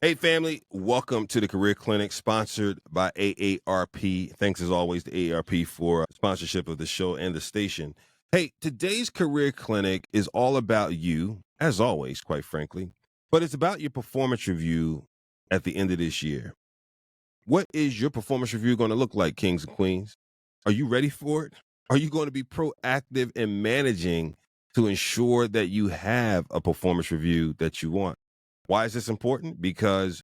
Hey, family, welcome to the Career Clinic sponsored by AARP. Thanks as always to AARP for sponsorship of the show and the station. Hey, today's Career Clinic is all about you, as always, quite frankly, but it's about your performance review at the end of this year. What is your performance review going to look like, kings and queens? Are you ready for it? Are you going to be proactive in managing to ensure that you have a performance review that you want? Why is this important? Because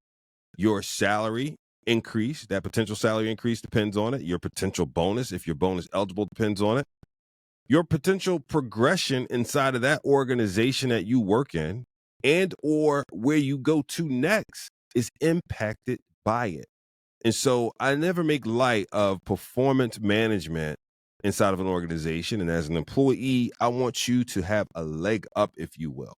your salary increase, that potential salary increase depends on it. Your potential bonus, if you're bonus eligible, depends on it. Your potential progression inside of that organization that you work in and or where you go to next is impacted by it. And so I never make light of performance management inside of an organization. And as an employee, I want you to have a leg up, if you will.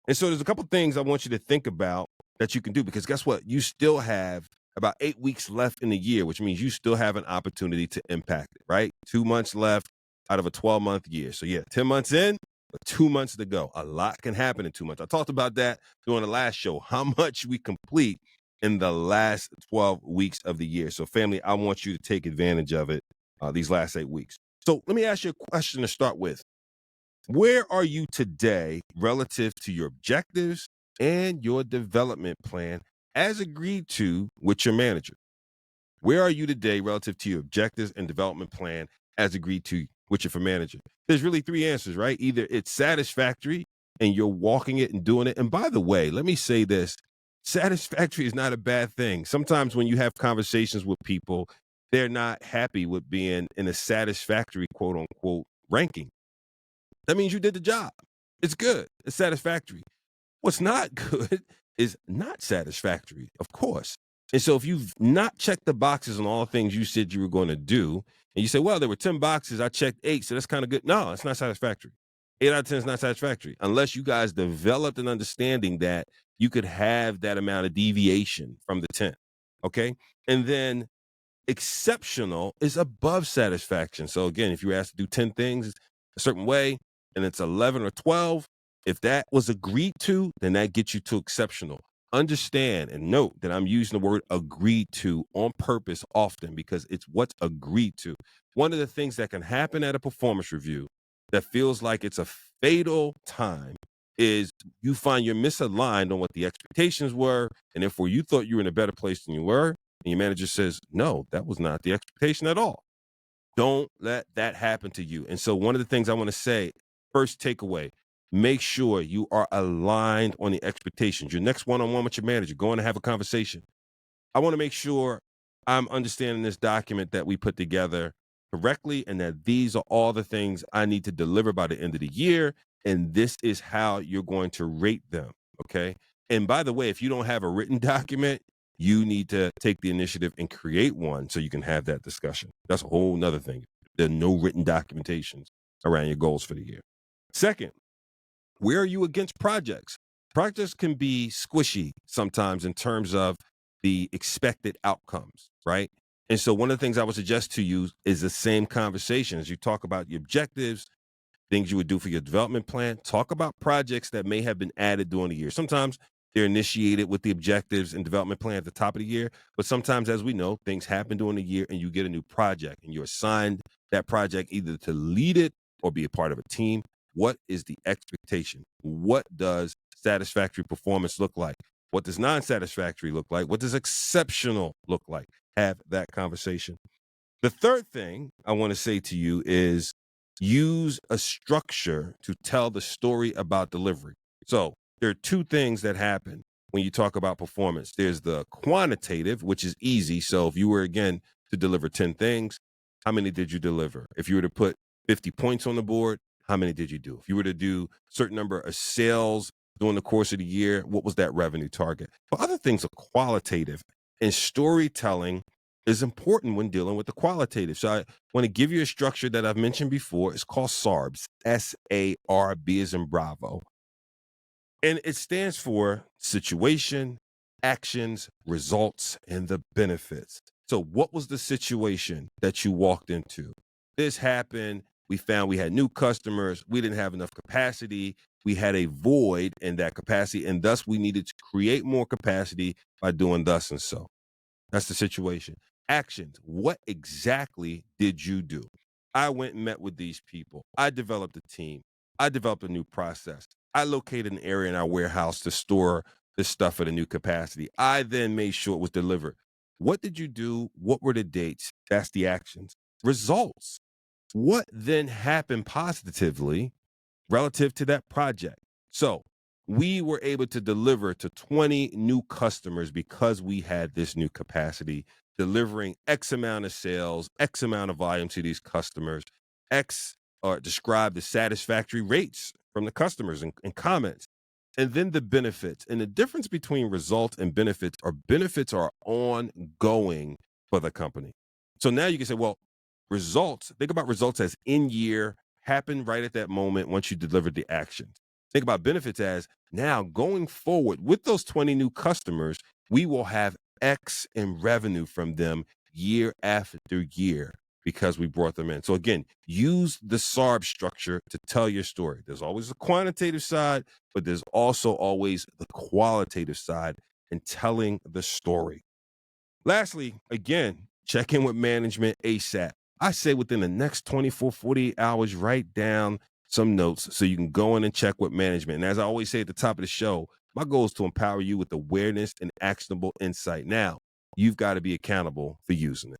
And so there's a couple things I want you to think about that you can do, because guess what? You still have about 8 weeks left in the year, which means you still have an opportunity to impact it, right? 2 months left out of a 12-month year. So yeah, 10 months in, but 2 months to go. A lot can happen in 2 months. I talked about that during the last show, how much we complete in the last 12 weeks of the year. So family, I want you to take advantage of it these last 8 weeks. So let me ask you a question to start with. Where are you today relative to your objectives and your development plan as agreed to with your manager? Where are you today relative to your objectives and development plan as agreed to with your manager? There's really three answers, right? Either it's satisfactory and you're walking it and doing it. And by the way, let me say this, satisfactory is not a bad thing. Sometimes when you have conversations with people, they're not happy with being in a satisfactory, quote unquote, ranking. That means you did the job. It's good. It's satisfactory. What's not good is not satisfactory, of course. And so if you've not checked the boxes on all the things you said you were going to do, and you say, well, there were 10 boxes, I checked 8, so that's kind of good. No, it's not satisfactory. 8 out of 10 is not satisfactory unless you guys developed an understanding that you could have that amount of deviation from the 10. Okay. And then exceptional is above satisfaction. So again, if you were asked to do 10 things a certain way and it's 11 or 12, if that was agreed to, then that gets you to exceptional. Understand and note that I'm using the word agreed to on purpose often because it's what's agreed to. One of the things that can happen at a performance review that feels like it's a fatal time is you find you're misaligned on what the expectations were. And therefore you thought you were in a better place than you were. And your manager says, no, that was not the expectation at all. Don't let that happen to you. And so one of the things I want to say, first takeaway, make sure you are aligned on the expectations. Your next one-on-one with your manager, going to have a conversation. I want to make sure I'm understanding this document that we put together correctly and that these are all the things I need to deliver by the end of the year. And this is how you're going to rate them. Okay. And by the way, if you don't have a written document, you need to take the initiative and create one so you can have that discussion. That's a whole nother thing. There are no written documentations around your goals for the year. Second, where are you against projects? Projects can be squishy sometimes in terms of the expected outcomes, right? And so one of the things I would suggest to you is the same conversation as you talk about your objectives, things you would do for your development plan. Talk about projects that may have been added during the year. Sometimes they're initiated with the objectives and development plan at the top of the year, but sometimes, as we know, things happen during the year and you get a new project and you're assigned that project either to lead it or be a part of a team. What is the expectation? What does satisfactory performance look like? What does non-satisfactory look like? What does exceptional look like? Have that conversation. The third thing I want to say to you is use a structure to tell the story about delivery. So there are two things that happen when you talk about performance. There's the quantitative, which is easy. So if you were, again, to deliver 10 things, how many did you deliver? If you were to put 50 points on the board, how many did you do? If you were to do a certain number of sales during the course of the year, what was that revenue target? But other things are qualitative, and storytelling is important when dealing with the qualitative. So I want to give you a structure that I've mentioned before. It's called SAAB, SAAB as in Bravo. And it stands for situation, actions, results, and the benefits. So what was the situation that you walked into? This happened. We found we had new customers. We didn't have enough capacity. we had a void in that capacity, and thus we needed to create more capacity by doing thus and so. That's the situation. Actions. What exactly did you do? I went and met with these people. I developed a team. I developed a new process. I located an area in our warehouse to store this stuff at a new capacity. I then made sure it was delivered. What did you do? What were the dates? That's the actions. Results. What then happened positively relative to that project? So we were able to deliver to 20 new customers because we had this new capacity, delivering X amount of sales, X amount of volume to these customers, X or describe the satisfactory rates from the customers and comments. And then the benefits. And the difference between results and benefits are ongoing for the company. So now you can say, well, results, think about results as in year, happen right at that moment once you delivered the actions. Think about benefits as now going forward with those 20 new customers, we will have X in revenue from them year after year because we brought them in. So again, use the SAAB structure to tell your story. There's always a quantitative side, but there's also always the qualitative side in telling the story. Lastly, again, check in with management ASAP. I say within the next 24, 48 hours, write down some notes so you can go in and check with management. And as I always say at the top of the show, my goal is to empower you with awareness and actionable insight. Now, you've got to be accountable for using it.